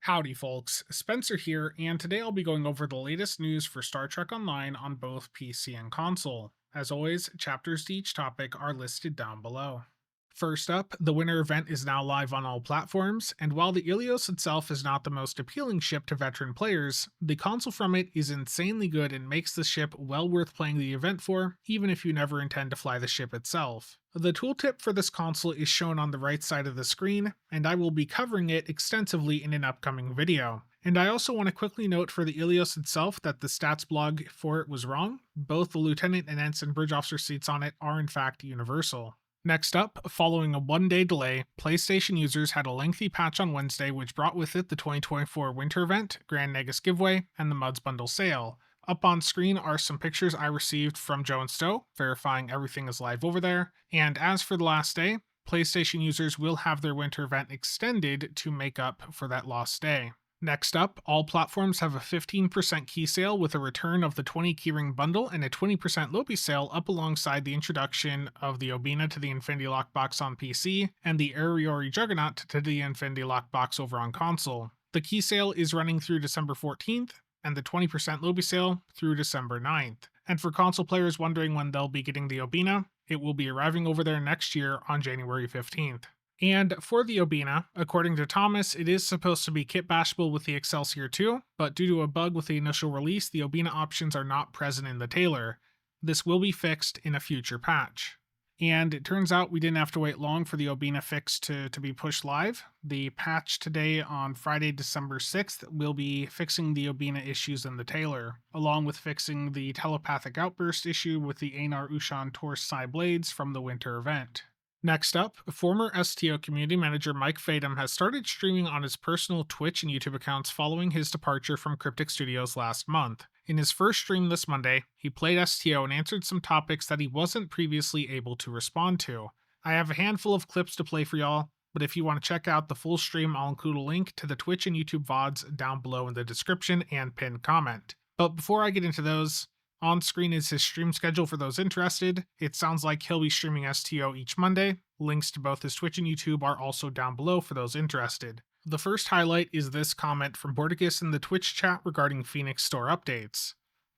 Howdy, folks. Spencer here, and today I'll be going over the latest news for Star Trek Online on both PC and console. As always, chapters to each topic are listed down below. First up, the winter event is now live on all platforms, and while the Eleos itself is not the most appealing ship to veteran players, the console from it is insanely good and makes the ship well worth playing the event for, even if you never intend to fly the ship itself. The tooltip for this console is shown on the right side of the screen, and I will be covering it extensively in an upcoming video. And I also want to quickly note for the Eleos itself that the stats blog for it was wrong. Both the Lieutenant and Ensign Bridge Officer seats on it are in fact universal. Next up, following a one-day delay, PlayStation users had a lengthy patch on Wednesday which brought with it the 2024 Winter Event, Grand Negus Giveaway, and the Muds Bundle Sale. Up on screen are some pictures I received from Joe and STO, verifying everything is live over there. And as for the last day, PlayStation users will have their winter event extended to make up for that lost day. Next up, all platforms have a 15% key sale with a return of the 20 keyring bundle and a 20% Lobi sale up alongside the introduction of the Obena to the Infinity Lockbox on PC and the Ariori Juggernaut to the Infinity Lockbox over on console. The key sale is running through December 14th, and the 20% Lobi sale through December 9th. And for console players wondering when they'll be getting the Obena, it will be arriving over there next year on January 15th. And for the Obena, according to Thomas, it is supposed to be kit bashable with the Excelsior 2, but due to a bug with the initial release, the Obena options are not present in the Tailor. This will be fixed in a future patch. And it turns out we didn't have to wait long for the Obena fix to be pushed live. The patch today on Friday, December 6th will be fixing the Obena issues in the Tailor, along with fixing the telepathic outburst issue with the Anar Ushan Torse Psi Blades from the winter event. Next up, former STO community manager Mike Fatum has started streaming on his personal Twitch and YouTube accounts following his departure from Cryptic Studios last month. In his first stream this Monday, he played STO and answered some topics that he wasn't previously able to respond to. I have a handful of clips to play for y'all, but if you want to check out the full stream, I'll include a link to the Twitch and YouTube VODs down below in the description and pinned comment. But before I get into those, on screen is his stream schedule for those interested. It sounds like he'll be streaming STO each Monday. Links to both his Twitch and YouTube are also down below for those interested. The first highlight is this comment from Borticus in the Twitch chat regarding Phoenix store updates.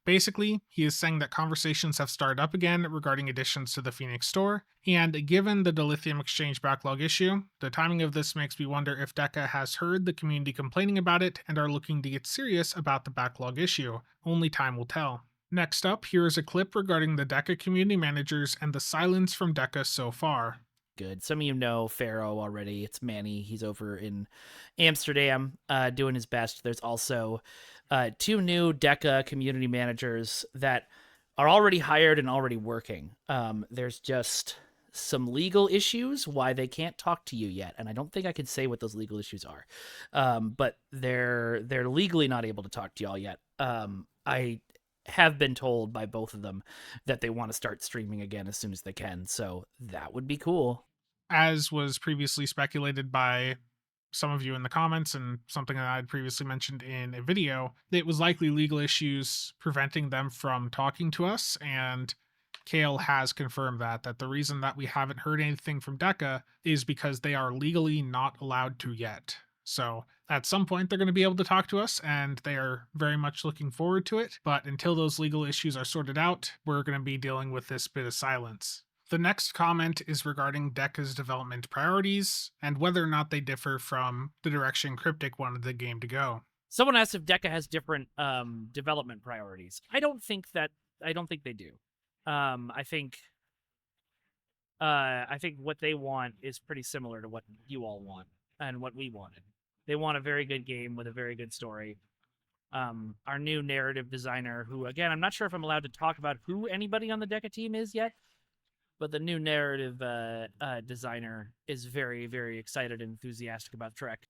Basically, he is saying that conversations have started up again regarding additions to the Phoenix store, and given the dilithium exchange backlog issue, the timing of this makes me wonder if DECA has heard the community complaining about it and are looking to get serious about the backlog issue. Only time will tell. Next up, here is a clip regarding the DECA community managers and the silence from DECA so far. Good. Some of you know Pharaoh already. It's Manny. He's over in Amsterdam doing his best. There's also two new DECA community managers that are already hired and already working. There's just some legal issues why they can't talk to you yet, and I don't think I can say what those legal issues are. But they're legally not able to talk to y'all yet. I have been told by both of them that they want to start streaming again as soon as they can, so that would be cool. As was previously speculated by some of you in the comments and something that I had previously mentioned in a video, it was likely legal issues preventing them from talking to us, and Kale has confirmed that the reason that we haven't heard anything from DECA is because they are legally not allowed to yet. So at some point they're going to be able to talk to us, and they are very much looking forward to it. But until those legal issues are sorted out, we're going to be dealing with this bit of silence. The next comment is regarding DECA's development priorities and whether or not they differ from the direction Cryptic wanted the game to go. Someone asked if DECA has different development priorities. I don't think they do. I think what they want is pretty similar to what you all want and what we wanted. They want a very good game with a very good story. Our new narrative designer, who, again, I'm not sure if I'm allowed to talk about who anybody on the DECA team is yet, but the new narrative designer is very, very excited and enthusiastic about Trek.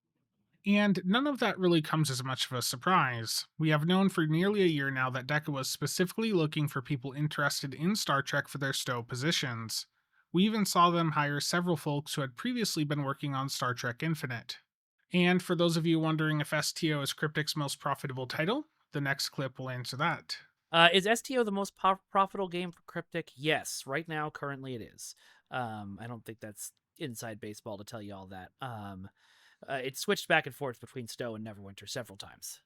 And none of that really comes as much of a surprise. We have known for nearly a year now that DECA was specifically looking for people interested in Star Trek for their STO positions. We even saw them hire several folks who had previously been working on Star Trek Infinite. And for those of you wondering if STO is Cryptic's most profitable title, the next clip will answer that. Is STO the most profitable game for Cryptic? Yes, right now, currently it is. I don't think that's inside baseball to tell you all that. It switched back and forth between STO and Neverwinter several times,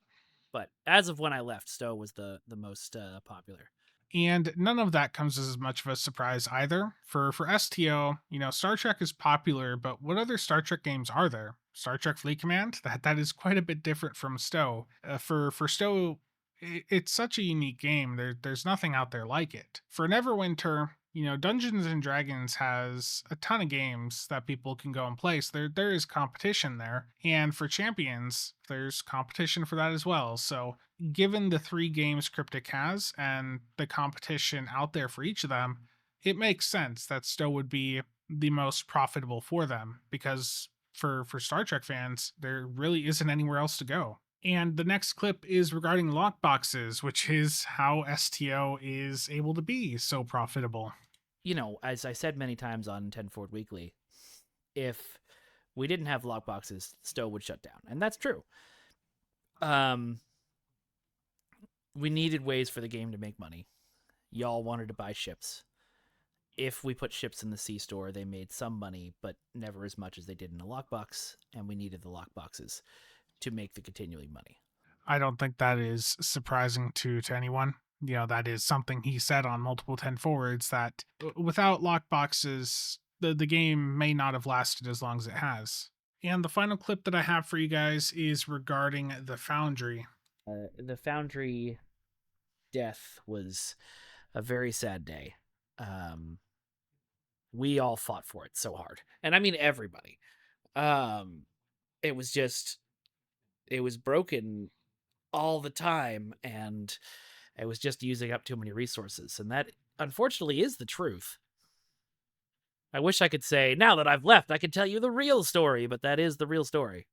but as of when I left, STO was the most popular. And none of that comes as much of a surprise either. For STO, Star Trek is popular, but what other Star Trek games are there? Star Trek Fleet Command? That is quite a bit different from STO. For STO, it's such a unique game. There's nothing out there like it. For Neverwinter, Dungeons and Dragons has a ton of games that people can go and play. So there is competition there. And for Champions, there's competition for that as well. So given the 3 games Cryptic has and the competition out there for each of them, it makes sense that STO would be the most profitable for them, because for Star Trek fans, there really isn't anywhere else to go. And the next clip is regarding lockboxes, which is how STO is able to be so profitable. As I said many times on 10 Forward Weekly, if we didn't have lockboxes, STO would shut down. And that's true. We needed ways for the game to make money. Y'all wanted to buy ships. If we put ships in the C store, they made some money, but never as much as they did in a lockbox, and we needed the lockboxes to make the continuing money. I don't think that is surprising to anyone. That is something he said on multiple 10 forwards, that without lockboxes, the game may not have lasted as long as it has. And the final clip that I have for you guys is regarding the Foundry. The Foundry death was a very sad day. We all fought for it so hard. And I mean everybody. It was broken all the time, and it was just using up too many resources. And that, unfortunately, is the truth. I wish I could say, now that I've left, I can tell you the real story, but that is the real story.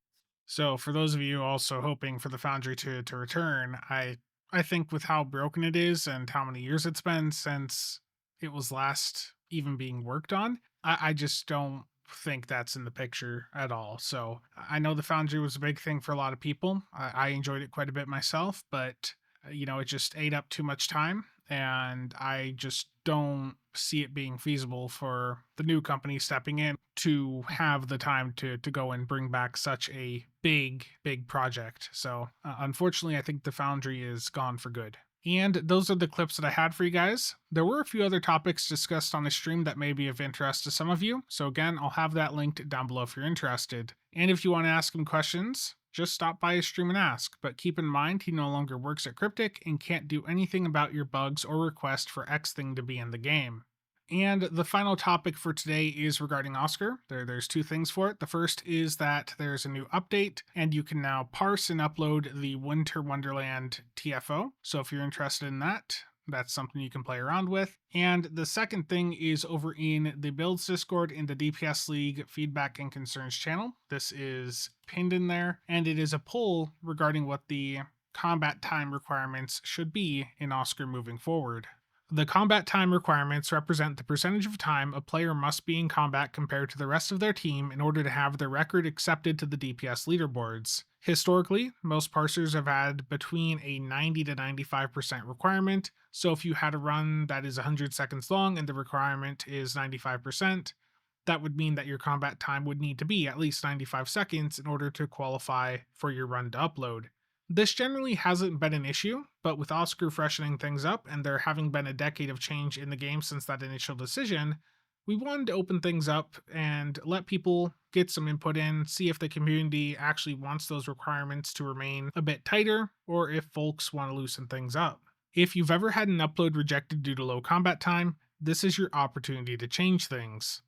So for those of you also hoping for the Foundry to return, I think with how broken it is and how many years it's been since it was last even being worked on, I just don't think that's in the picture at all. So I know the Foundry was a big thing for a lot of people. I enjoyed it quite a bit myself, but it just ate up too much time, and I just don't see it being feasible for the new company stepping in to have the time to go and bring back such a big project. So unfortunately, I think the Foundry is gone for good. And those are the clips that I had for you guys. There were a few other topics discussed on the stream that may be of interest to some of you. So again, I'll have that linked down below if you're interested. And if you want to ask him questions, just stop by his stream and ask. But keep in mind, he no longer works at Cryptic and can't do anything about your bugs or request for X thing to be in the game. And the final topic for today is regarding OSCR. There's 2 things for it. The first is that there's a new update, and you can now parse and upload the Winter Wonderland TFO. So if you're interested in that, that's something you can play around with. And the second thing is over in the Builds Discord in the DPS League Feedback and Concerns channel. This is pinned in there, and it is a poll regarding what the combat time requirements should be in OSCR moving forward. The combat time requirements represent the percentage of time a player must be in combat compared to the rest of their team in order to have their record accepted to the DPS leaderboards. Historically, most parsers have had between a 90 to 95% requirement, so if you had a run that is 100 seconds long and the requirement is 95%, that would mean that your combat time would need to be at least 95 seconds in order to qualify for your run to upload. This generally hasn't been an issue, but with OSCR freshening things up and there having been a decade of change in the game since that initial decision, we wanted to open things up and let people get some input in, see if the community actually wants those requirements to remain a bit tighter, or if folks want to loosen things up. If you've ever had an upload rejected due to low combat time, this is your opportunity to change things.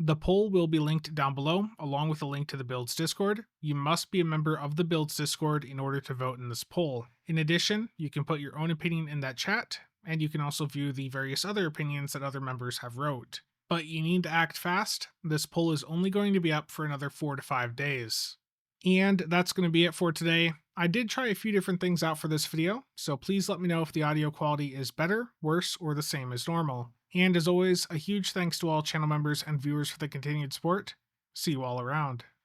The poll will be linked down below, along with a link to the Builds Discord. You must be a member of the Builds Discord in order to vote in this poll. In addition, you can put your own opinion in that chat, and you can also view the various other opinions that other members have wrote. But you need to act fast. This poll is only going to be up for another 4 to 5 days. And that's going to be it for today. I did try a few different things out for this video, so please let me know if the audio quality is better, worse, or the same as normal. And as always, a huge thanks to all channel members and viewers for the continued support. See you all around.